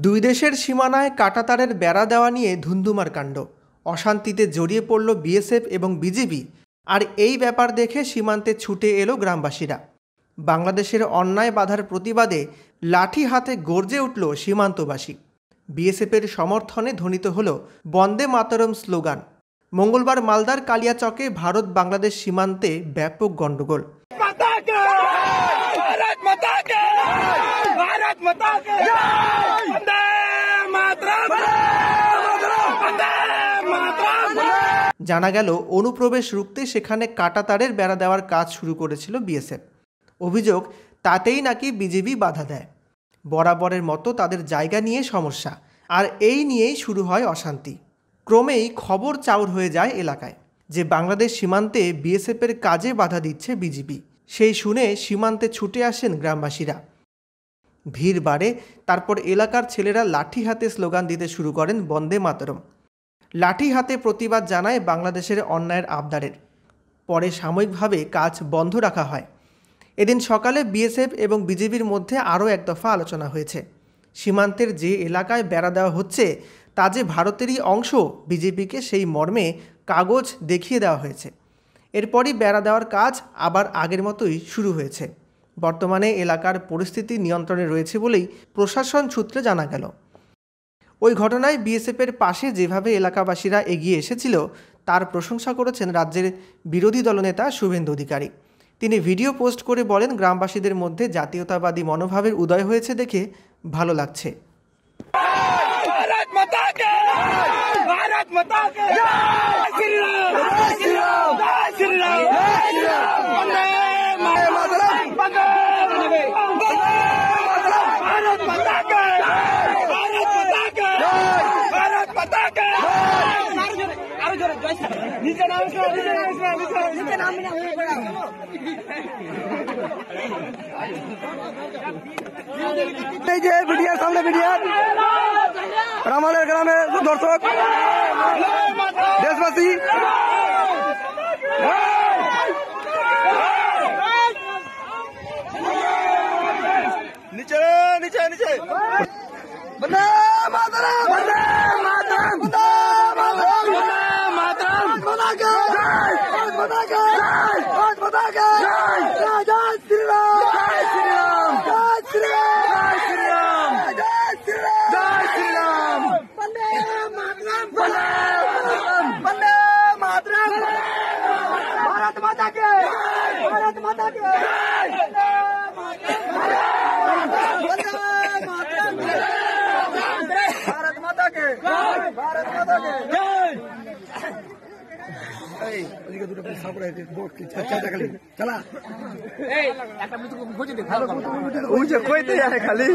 দুই দেশের সীমানায় কাঁটাতারের বেড়া দেওয়া নিয়ে ধুন্ধুমার কাণ্ড। অশান্তিতে জড়িয়ে পড়ল বিএসএফ এবং বিজিবি। আর এই ব্যাপার দেখে সীমান্তে ছুটে এলো গ্রামবাসীরা। বাংলাদেশের অন্যায় বাধার প্রতিবাদে লাঠি হাতে গর্জে উঠল সীমান্তবাসী। বিএসএফের সমর্থনে ধ্বনিত হল বন্দে মাতরম স্লোগান। মঙ্গলবার মালদার কালিয়াচকে ভারত বাংলাদেশ সীমান্তে ব্যাপক গণ্ডগোল। জানা গেল, অনুপ্রবেশ রুখতে সেখানে কাঁটাতারের বেড়া দেওয়ার কাজ শুরু করেছিল বিএসএফ। অভিযোগ, তাতেই নাকি বিজিবি বাধা দেয়। বরাবরের মতো তাদের জায়গা নিয়ে সমস্যা, আর এই নিয়েই শুরু হয় অশান্তি। ক্রমেই খবর চাউর হয়ে যায় এলাকায় যে বাংলাদেশ সীমান্তে বিএসএফের কাজে বাধা দিচ্ছে বিজিবি। সেই শুনে সীমান্তে ছুটে আসেন গ্রামবাসীরা। ভিড় বাড়ে। তারপর এলাকার ছেলেরা লাঠি হাতে স্লোগান দিতে শুরু করেন বন্দে মাতরম। লাঠি হাতে প্রতিবাদ জানায় বাংলাদেশের অন্যায়ের আবদারের। পরে সাময়িকভাবে কাজ বন্ধ রাখা হয়। এদিন সকালে বিএসএফ এবং বিজিবির মধ্যে আরও এক দফা আলোচনা হয়েছে। সীমান্তের যে এলাকায় বেড়া দেওয়া হচ্ছে তা যে ভারতেরই অংশ, বিজেপিকে সেই মর্মে কাগজ দেখিয়ে দেওয়া হয়েছে। এরপরই বেড়া দেওয়ার কাজ আবার আগের মতোই শুরু হয়েছে। বর্তমানে এলাকার পরিস্থিতি নিয়ন্ত্রণে রয়েছে বলেই প্রশাসন সূত্রে জানা গেল। ওই ঘটনায় বিএসএফের পাশে যেভাবে এলাকাবাসীরা এগিয়ে এসেছিল তার প্রশংসা করেছেন রাজ্যের বিরোধী দলনেতা শুভেন্দু অধিকারী। তিনি ভিডিও পোস্ট করে বলেন, গ্রামবাসীদের মধ্যে জাতীয়তাবাদী মনোভাবের উদয় হয়েছে দেখে ভালো লাগছে। ভিডিওর সামনে ভিডিওর আমাদের গ্রামের দর্শক দেশবাসী নিচে নিচে নিচে বন্দে মাতরম, বন্দে মাতরম, বন্দে মাতরম, বন্দে মাতরম, জয় শ্রীরাম, জয় শ্রীরাম, জয় শ্রীরাম, জয় শ্রীরাম, জয় শ্রীরাম, বন্দে মাতরম, বন্দে মাতরম, বন্দে মাতরম, ভারত মাতা কে, ভারত মাতা কে, भारत माता के, भारत माता के जय। এই ওদিকে দুটো সাপড়া আছে বোট কি চাচা খালি চলা এই একটা মুখ বুঝে দে ভালো ওই যে কইতে যায় খালি।